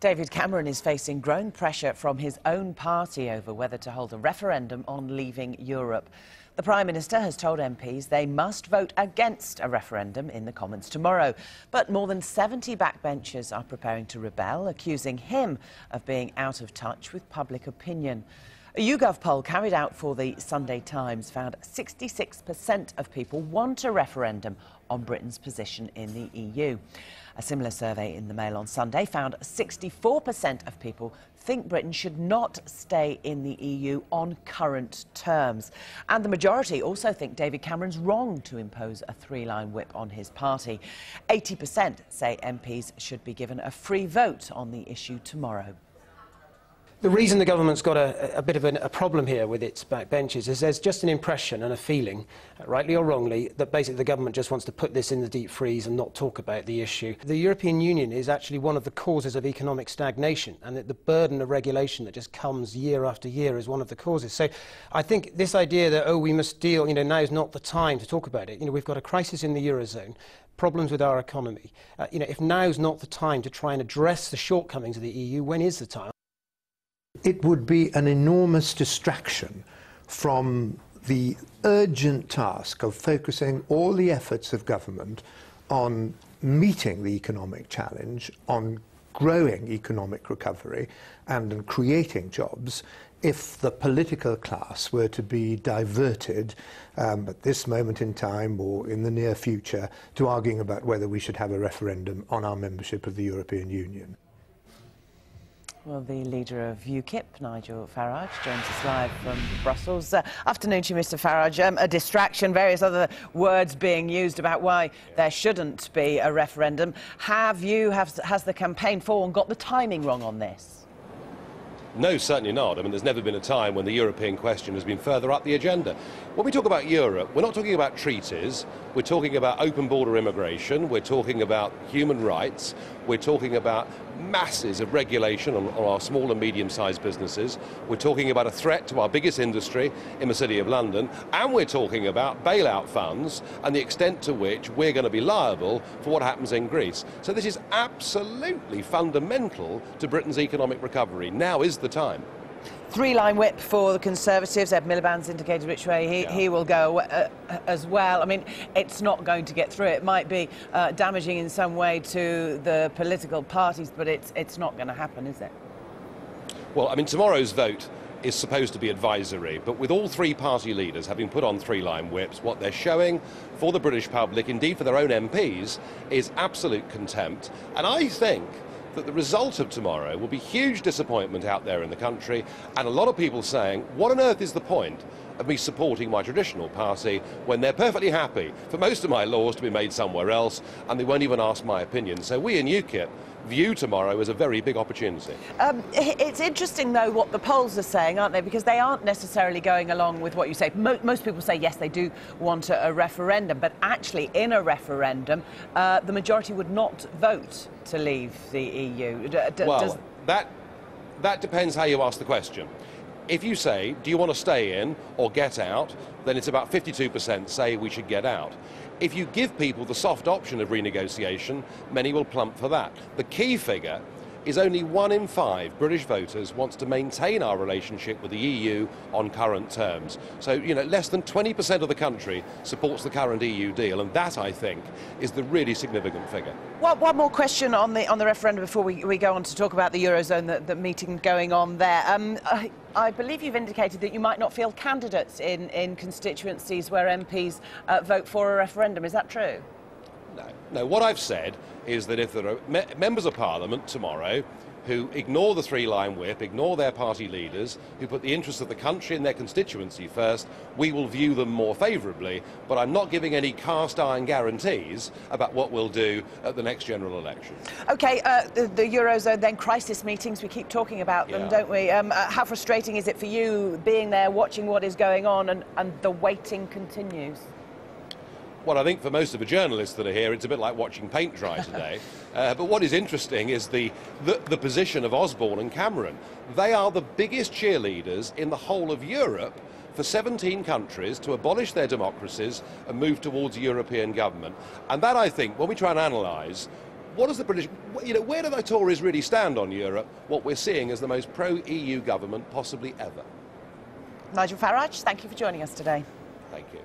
David Cameron is facing growing pressure from his own party over whether to hold a referendum on leaving Europe. The Prime Minister has told MPs they must vote against a referendum in the Commons tomorrow. But more than 70 backbenchers are preparing to rebel, accusing him of being out of touch with public opinion. A YouGov poll carried out for the Sunday Times found 66% of people want a referendum on Britain's position in the EU. A similar survey in the Mail on Sunday found 64% of people think Britain should not stay in the EU on current terms. And the majority also think David Cameron's wrong to impose a three-line whip on his party. 80% say MPs should be given a free vote on the issue tomorrow. The reason the government's got a bit of a problem here with its backbenchers is there's just an impression and a feeling, rightly or wrongly, that basically the government just wants to put this in the deep freeze and not talk about the issue. The European Union is actually one of the causes of economic stagnation, and that the burden of regulation that just comes year after year is one of the causes. So I think this idea that, oh, we must deal, now is not the time to talk about it. We've got a crisis in the Eurozone, problems with our economy. If now's not the time to try and address the shortcomings of the EU, when is the time? It would be an enormous distraction from the urgent task of focusing all the efforts of government on meeting the economic challenge, on growing economic recovery and on creating jobs, if the political class were to be diverted at this moment in time or in the near future to arguing about whether we should have a referendum on our membership of the European Union. Well, the leader of UKIP, Nigel Farage, joins us live from Brussels. Afternoon to you, Mr Farage. A distraction, various other words being used about why there shouldn't be a referendum. Has the campaign for and got the timing wrong on this? No, certainly not. I mean, there's never been a time when the European question has been further up the agenda. When we talk about Europe, we're not talking about treaties, we're talking about open border immigration, we're talking about human rights, we're talking about masses of regulation on our small and medium-sized businesses, we're talking about a threat to our biggest industry in the City of London, and we're talking about bailout funds and the extent to which we're going to be liable for what happens in Greece. So this is absolutely fundamental to Britain's economic recovery. Now is the time. Three-line whip for the Conservatives. Ed Miliband's indicated which way he will go as well. I mean, it's not going to get through. It might be damaging in some way to the political parties, but it's not going to happen, is it? Well, I mean, tomorrow's vote is supposed to be advisory, but with all three party leaders having put on three-line whips, what they're showing for the British public, indeed for their own MPs, is absolute contempt. And I think that the result of tomorrow will be huge disappointment out there in the country, and a lot of people saying, what on earth is the point of me supporting my traditional party when they're perfectly happy for most of my laws to be made somewhere else and they won't even ask my opinion. So we in UKIP view tomorrow as a very big opportunity. It's interesting, though, what the polls are saying, aren't they? Because they aren't necessarily going along with what you say. Most people say, yes, they do want a referendum, but actually, in a referendum, the majority would not vote to leave the EU. Well, that depends how you ask the question. If you say, do you want to stay in or get out, then it's about 52% say we should get out. If you give people the soft option of renegotiation, many will plump for that. The key figure is only 1 in 5 British voters wants to maintain our relationship with the EU on current terms. So, less than 20% of the country supports the current EU deal, and that, I think, is the really significant figure. Well, one more question on the referendum before we go on to talk about the Eurozone, the meeting going on there. I believe you've indicated that you might not field candidates in constituencies where MPs vote for a referendum. Is that true? No, what I've said is that if there are members of Parliament tomorrow who ignore the three-line whip, ignore their party leaders, who put the interests of the country and their constituency first, we will view them more favourably. But I'm not giving any cast-iron guarantees about what we'll do at the next general election. OK, the Eurozone, then crisis meetings, we keep talking about them, don't we? How frustrating is it for you being there, watching what is going on, and the waiting continues? Well, I think for most of the journalists that are here, it's a bit like watching paint dry today. But what is interesting is the position of Osborne and Cameron. They are the biggest cheerleaders in the whole of Europe for 17 countries to abolish their democracies and move towards a European government. And that, I think, when we try and analyse what does the British, where do the Tories really stand on Europe? What we're seeing is the most pro-EU government possibly ever. Nigel Farage, thank you for joining us today. Thank you.